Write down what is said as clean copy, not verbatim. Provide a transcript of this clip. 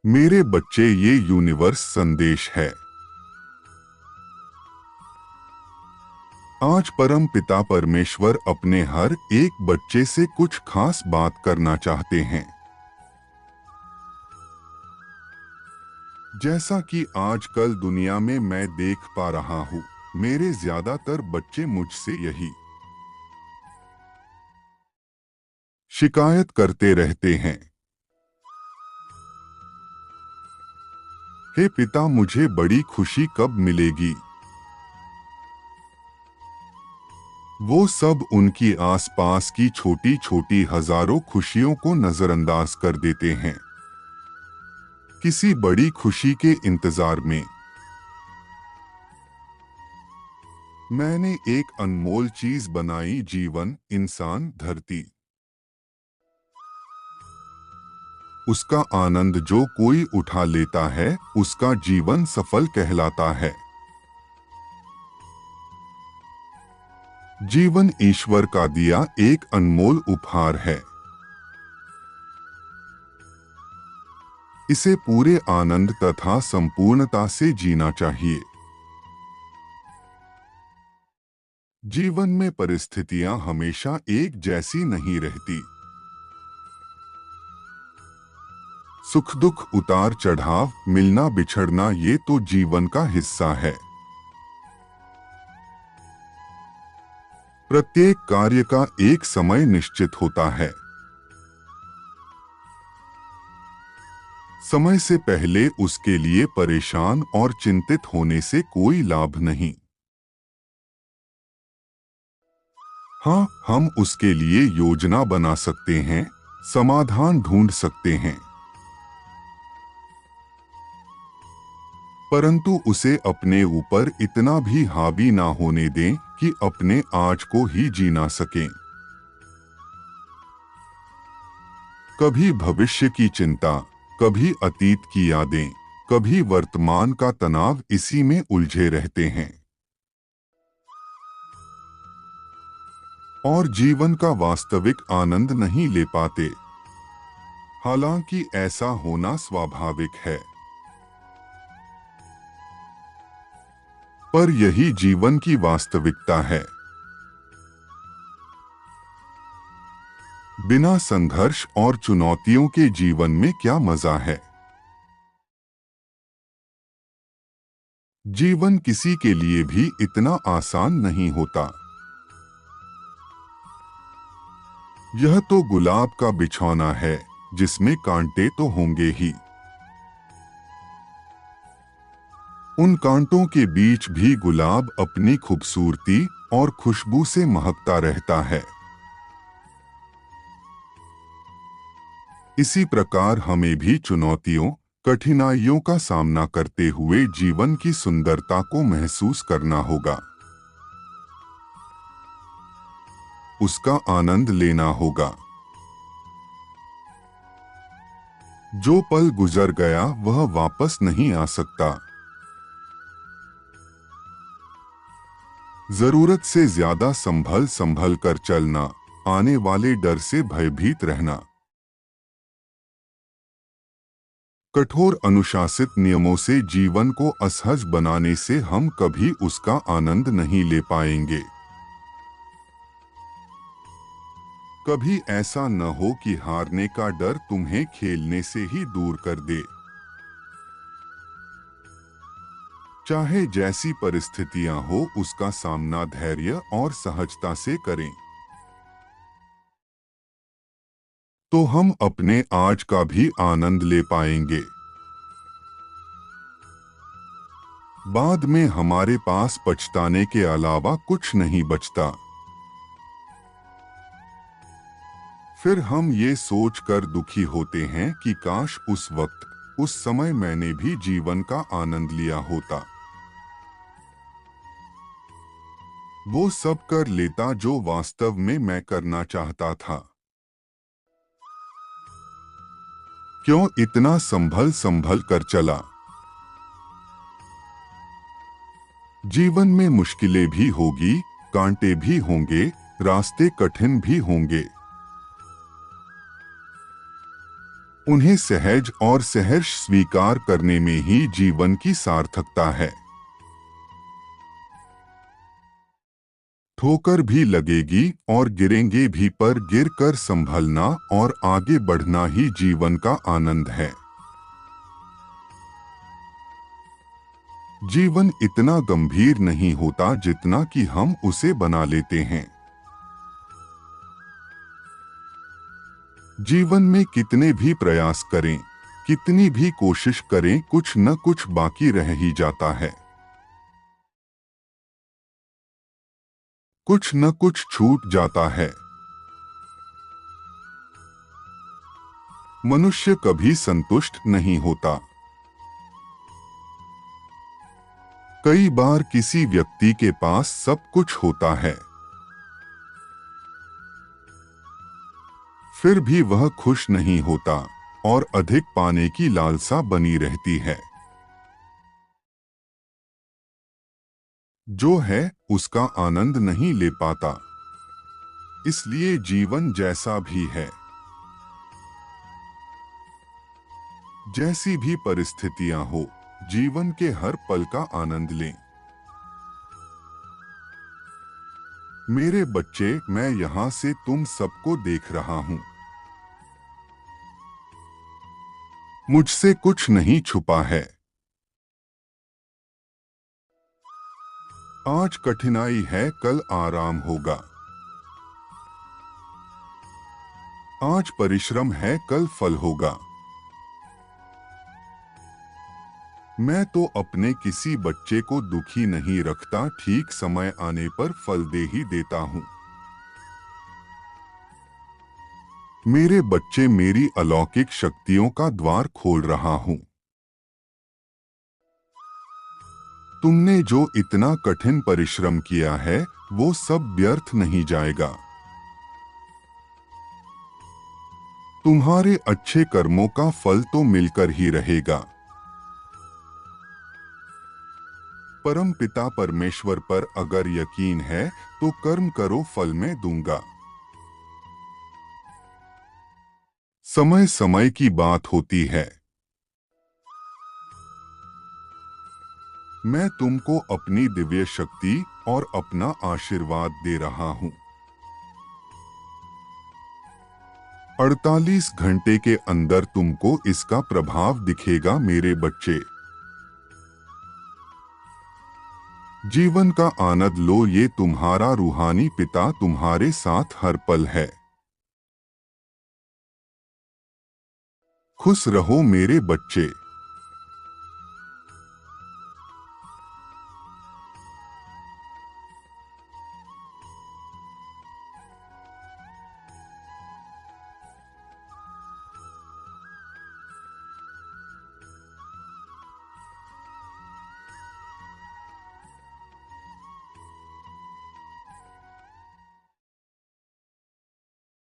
मेरे बच्चे, ये यूनिवर्स संदेश है। आज परम पिता परमेश्वर अपने हर एक बच्चे से कुछ खास बात करना चाहते हैं। जैसा कि आजकल दुनिया में मैं देख पा रहा हूँ, मेरे ज्यादातर बच्चे मुझसे यही शिकायत करते रहते हैं। हे पिता, मुझे बड़ी खुशी कब मिलेगी? वो सब उनकी आसपास की छोटी छोटी हजारों खुशियों को नजरअंदाज कर देते हैं, किसी बड़ी खुशी के इंतजार में। मैंने एक अनमोल चीज बनाई, जीवन, इंसान, धरती। उसका आनंद जो कोई उठा लेता है, उसका जीवन सफल कहलाता है। जीवन ईश्वर का दिया एक अनमोल उपहार है। इसे पूरे आनंद तथा संपूर्णता से जीना चाहिए। जीवन में परिस्थितियां हमेशा एक जैसी नहीं रहती। सुख दुख, उतार चढ़ाव, मिलना बिछड़ना, ये तो जीवन का हिस्सा है। प्रत्येक कार्य का एक समय निश्चित होता है। समय से पहले उसके लिए परेशान और चिंतित होने से कोई लाभ नहीं। हाँ, हम उसके लिए योजना बना सकते हैं, समाधान ढूंढ सकते हैं, परंतु उसे अपने ऊपर इतना भी हावी ना होने दें कि अपने आज को ही जी ना सकें। कभी भविष्य की चिंता, कभी अतीत की यादें, कभी वर्तमान का तनाव, इसी में उलझे रहते हैं और जीवन का वास्तविक आनंद नहीं ले पाते। हालांकि ऐसा होना स्वाभाविक है, पर यही जीवन की वास्तविकता है। बिना संघर्ष और चुनौतियों के जीवन में क्या मजा है? जीवन किसी के लिए भी इतना आसान नहीं होता। यह तो गुलाब का बिछौना है, जिसमें कांटे तो होंगे ही। उन कांटों के बीच भी गुलाब अपनी खूबसूरती और खुशबू से महकता रहता है। इसी प्रकार हमें भी चुनौतियों, कठिनाइयों का सामना करते हुए जीवन की सुंदरता को महसूस करना होगा। उसका आनंद लेना होगा। जो पल गुजर गया वह वापस नहीं आ सकता। जरूरत से ज्यादा संभल संभल कर चलना, आने वाले डर से भयभीत रहना, कठोर अनुशासित नियमों से जीवन को असहज बनाने से हम कभी उसका आनंद नहीं ले पाएंगे। कभी ऐसा न हो कि हारने का डर तुम्हें खेलने से ही दूर कर दे। चाहे जैसी परिस्थितियां हो, उसका सामना धैर्य और सहजता से करें, तो हम अपने आज का भी आनंद ले पाएंगे। बाद में हमारे पास पछताने के अलावा कुछ नहीं बचता। फिर हम ये सोचकर दुखी होते हैं कि काश उस वक्त, उस समय मैंने भी जीवन का आनंद लिया होता। वो सब कर लेता जो वास्तव में मैं करना चाहता था। क्यों इतना संभल संभल कर चला? जीवन में मुश्किलें भी होगी, कांटे भी होंगे, रास्ते कठिन भी होंगे। उन्हें सहज और सहर्ष स्वीकार करने में ही जीवन की सार्थकता है। ठोकर भी लगेगी और गिरेंगे भी, पर गिरकर संभलना और आगे बढ़ना ही जीवन का आनंद है। जीवन इतना गंभीर नहीं होता जितना कि हम उसे बना लेते हैं। जीवन में कितने भी प्रयास करें, कितनी भी कोशिश करें, कुछ न कुछ बाकी रह ही जाता है। कुछ न कुछ छूट जाता है। मनुष्य कभी संतुष्ट नहीं होता। कई बार किसी व्यक्ति के पास सब कुछ होता है, फिर भी वह खुश नहीं होता और अधिक पाने की लालसा बनी रहती है। जो है उसका आनंद नहीं ले पाता। इसलिए जीवन जैसा भी है, जैसी भी परिस्थितियां हो, जीवन के हर पल का आनंद लें। मेरे बच्चे, मैं यहां से तुम सबको देख रहा हूं। मुझसे कुछ नहीं छुपा है। आज कठिनाई है, कल आराम होगा। आज परिश्रम है, कल फल होगा। मैं तो अपने किसी बच्चे को दुखी नहीं रखता, ठीक समय आने पर फल दे ही देता हूं। मेरे बच्चे, मेरी अलौकिक शक्तियों का द्वार खोल रहा हूं। तुमने जो इतना कठिन परिश्रम किया है, वो सब व्यर्थ नहीं जाएगा। तुम्हारे अच्छे कर्मों का फल तो मिलकर ही रहेगा। परम पिता परमेश्वर पर अगर यकीन है तो कर्म करो, फल मैं दूंगा। समय समय की बात होती है। मैं तुमको अपनी दिव्य शक्ति और अपना आशीर्वाद दे रहा हूं। 48 घंटे के अंदर तुमको इसका प्रभाव दिखेगा मेरे बच्चे। जीवन का आनंद लो, ये तुम्हारा रूहानी पिता तुम्हारे साथ हर पल है। खुश रहो मेरे बच्चे।